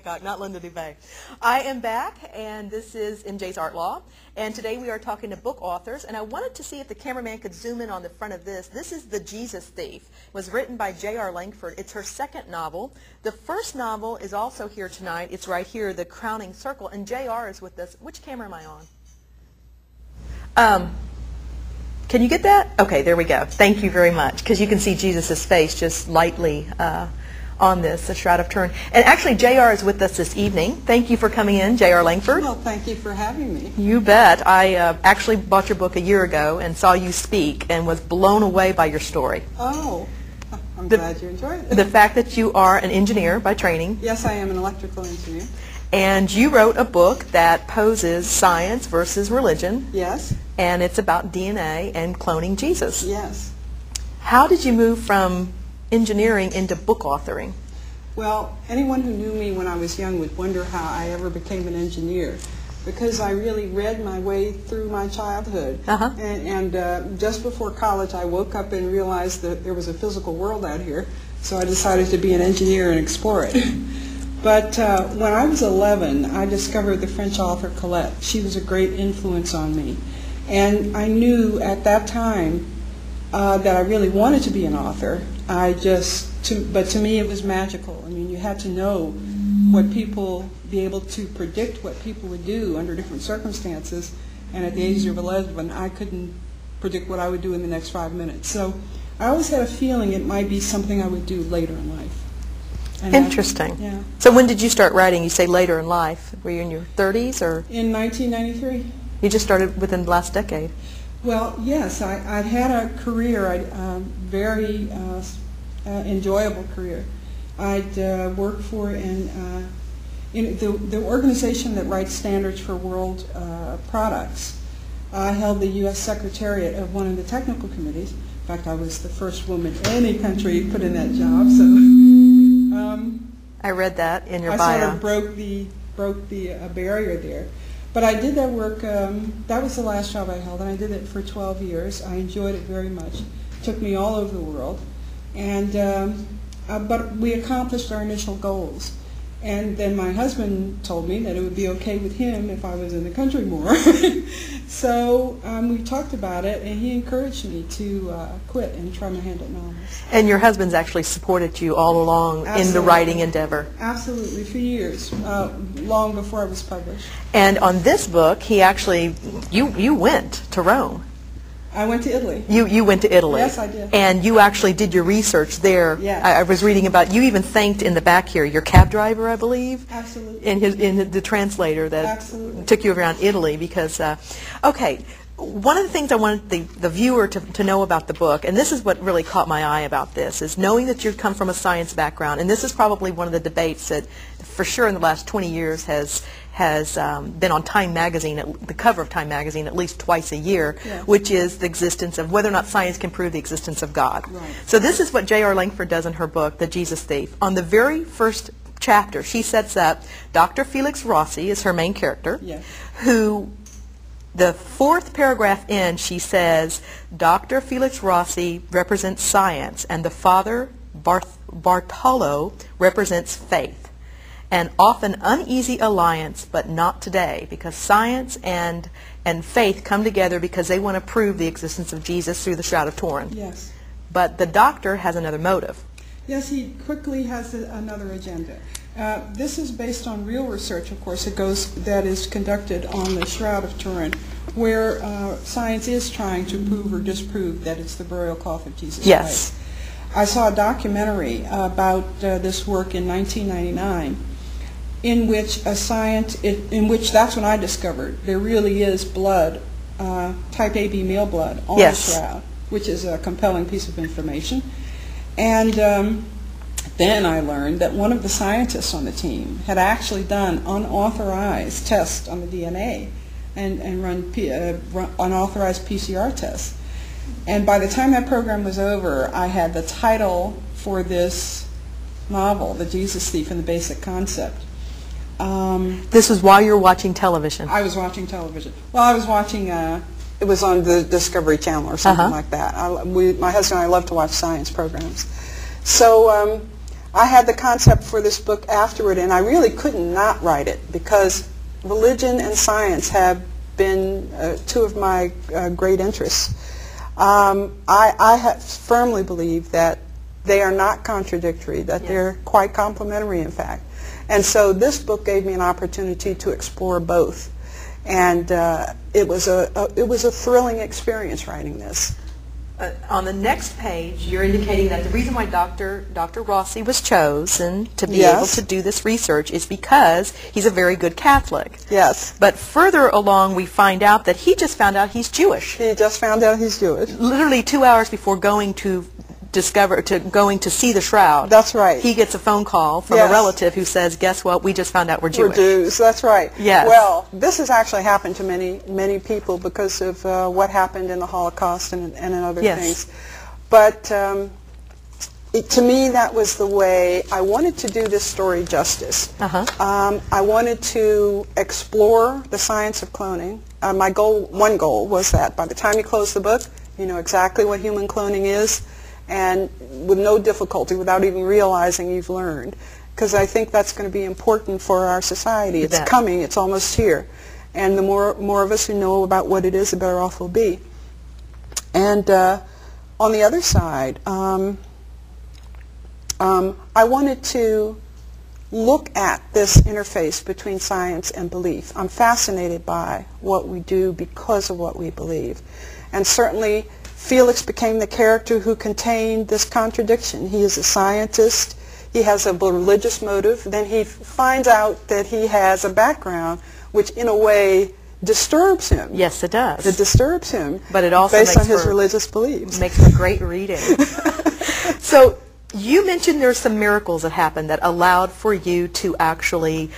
Not Linda Dubay. I am back, and this is MJ's Art Law, and today we are talking to book authors, and I wanted to see if the cameraman could zoom in on the front of this. This is The Jesus Thief. It was written by J.R. Lankford. It's her second novel. The first novel is also here tonight. It's right here, The Crowning Circle, and J.R. is with us. Which camera am I on? Can you get that? Okay, there we go. Thank you very much, because you can see Jesus' face just lightly on this, The Shroud of Turin. And actually, J.R. is with us this evening. Thank you for coming in, J.R. Lankford. Well, thank you for having me. You bet. I actually bought your book a year ago and saw you speak and was blown away by your story. Oh, I'm glad you enjoyed it. The fact that you are an engineer by training. Yes, I am an electrical engineer. And you wrote a book that poses science versus religion. Yes. And it's about DNA and cloning Jesus. Yes. How did you move from engineering into book authoring? Well, anyone who knew me when I was young would wonder how I ever became an engineer, because I really read my way through my childhood. And just before college, I woke up and realized that there was a physical world out here, so I decided to be an engineer and explore it. But when I was 11, I discovered the French author Colette. She was a great influence on me. And I knew at that time that I really wanted to be an author. But to me it was magical. I mean, you had to know what people, be able to predict what people would do under different circumstances. And at the age of 11, I couldn't predict what I would do in the next 5 minutes. So I always had a feeling it might be something I would do later in life. And interesting. Yeah. So when did you start writing? You say later in life. Were you in your 30s or? In 1993. You just started within the last decade. Well, yes. I'd had a career, very enjoyable career. I'd worked for the organization that writes standards for world products. I held the U.S. Secretariat of one of the technical committees. In fact, I was the first woman in any country put in that job. So I read that in your bio. I sort of broke the barrier there. But I did that work. That was the last job I held, and I did it for 12 years. I enjoyed it very much. It took me all over the world. And but we accomplished our initial goals. And then my husband told me that it would be okay with him if I was in the country more. So we talked about it, and he encouraged me to quit and try my hand at novels. And your husband's actually supported you all along in the writing endeavor. Absolutely, for years, long before I was published. And on this book, he actually, you went to Rome. I went to Italy. You went to Italy. Yes, I did. And you actually did your research there. Yes. I was reading about, you even thanked in the back here your cab driver, I believe. Absolutely. In the translator that Absolutely. took you around Italy because, okay, one of the things I wanted the viewer to know about the book, and this is what really caught my eye about this, is knowing that you come from a science background, and this is probably one of the debates that for sure in the last 20 years has been on Time Magazine, the cover of Time Magazine at least twice a year, yeah, which is the existence of whether or not science can prove the existence of God. Right. So this is what J.R. Lankford does in her book, The Jesus Thief. On the very first chapter, she sets up Dr. Felix Rossi is her main character, yes, who, the fourth paragraph in, she says, Dr. Felix Rossi represents science, and the father, Bartolo, represents faith. An often uneasy alliance, but not today, because science and faith come together because they want to prove the existence of Jesus through the Shroud of Turin. yes. But the doctor has another motive. Yes, he quickly has another agenda. This is based on real research, of course, that is conducted on the Shroud of Turin, where science is trying to prove or disprove that it's the burial cloth of Jesus Christ. Yes. I saw a documentary about this work in 1999, in which that's when I discovered there really is blood, type AB male blood on Yes. the shroud, which is a compelling piece of information. And then I learned that one of the scientists on the team had actually done unauthorized tests on the DNA and run unauthorized PCR tests. And by the time that program was over, I had the title for this novel, The Jesus Thief, and the basic concept. This was while you were watching television. I was watching television. Well, I was watching, it was on the Discovery Channel or something like that. My husband and I love to watch science programs. So I had the concept for this book afterward, and I really couldn't not write it because religion and science have been two of my great interests. I firmly believe that they are not contradictory, that Yes. they're quite complementary, in fact. And so this book gave me an opportunity to explore both. And it was a thrilling experience writing this. On the next page, you're indicating that the reason why Dr. Rossi was chosen to be Yes. able to do this research is because he's a very good Catholic. Yes. But further along, we find out that he just found out he's Jewish. He just found out he's Jewish. Literally 2 hours before going to see the shroud. That's right. He gets a phone call from Yes. a relative who says, guess what, we just found out we're Jewish. We're Jews, that's right. Yes. Well, this has actually happened to many people because of what happened in the Holocaust and in other Yes. things. But to me, that was the way I wanted to do this story justice. I wanted to explore the science of cloning. One goal was that by the time you close the book, you know exactly what human cloning is, and with no difficulty, without even realizing you've learned. Because I think that's going to be important for our society. It's coming, it's almost here. And the more of us who know about what it is, the better off we'll be. And on the other side, I wanted to look at this interface between science and belief. I'm fascinated by what we do because of what we believe. And certainly, Felix became the character who contained this contradiction. He is a scientist, he has a religious motive, then he finds out that he has a background which in a way disturbs him. Yes, it does. It disturbs him, but it also based makes on his religious beliefs. Makes for great reading. So you mentioned there's some miracles that happened that allowed for you to actually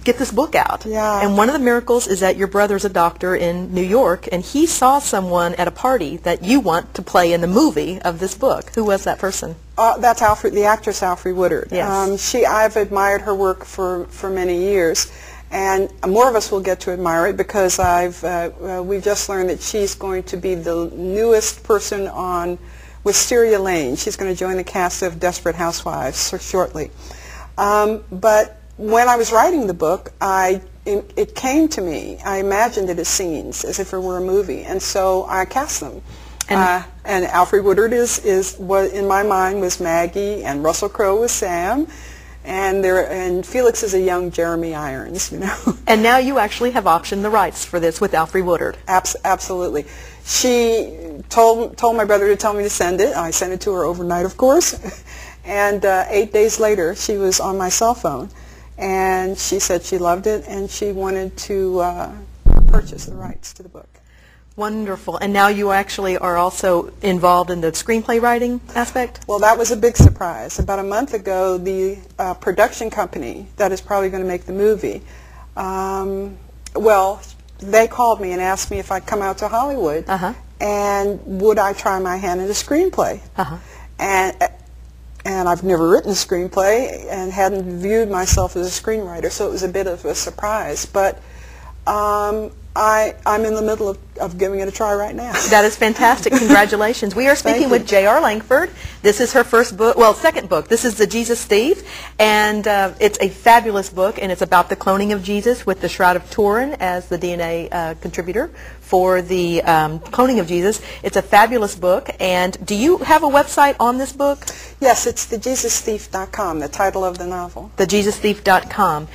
get this book out. Yeah. And one of the miracles is that your brother's a doctor in New York, and he saw someone at a party that you want to play in the movie of this book. Who was that person? That's the actress Alfre Woodard. Yes. I've admired her work for many years, and more of us will get to admire it because we've just learned that she's going to be the newest person on Wisteria Lane. She's going to join the cast of Desperate Housewives shortly. But when I was writing the book, it came to me. I imagined it as scenes, as if it were a movie, and so I cast them. And Alfre Woodard in my mind was Maggie, and Russell Crowe was Sam, and Felix is a young Jeremy Irons, you know. And now you actually have optioned the rights for this with Alfre Woodard. Absolutely. She told my brother to tell me to send it. I sent it to her overnight, of course, and 8 days later, she was on my cell phone. And she said she loved it, and she wanted to purchase the rights to the book. Wonderful. And now you actually are also involved in the screenplay writing aspect? Well, that was a big surprise. About a month ago, the production company that is probably going to make the movie, well, they called me and asked me if I'd come out to Hollywood, and would I try my hand at a screenplay. And I've never written a screenplay and hadn't viewed myself as a screenwriter, so it was a bit of a surprise. But I'm in the middle of giving it a try right now. That is fantastic. Congratulations. We are speaking with J.R. Lankford. This is her first book, well, second book. This is The Jesus Thief, and it's a fabulous book, and it's about the cloning of Jesus with the Shroud of Turin as the DNA contributor for the cloning of Jesus. It's a fabulous book, and do you have a website on this book? Yes, it's thejesusThief.com, the title of the novel. thejesusThief.com.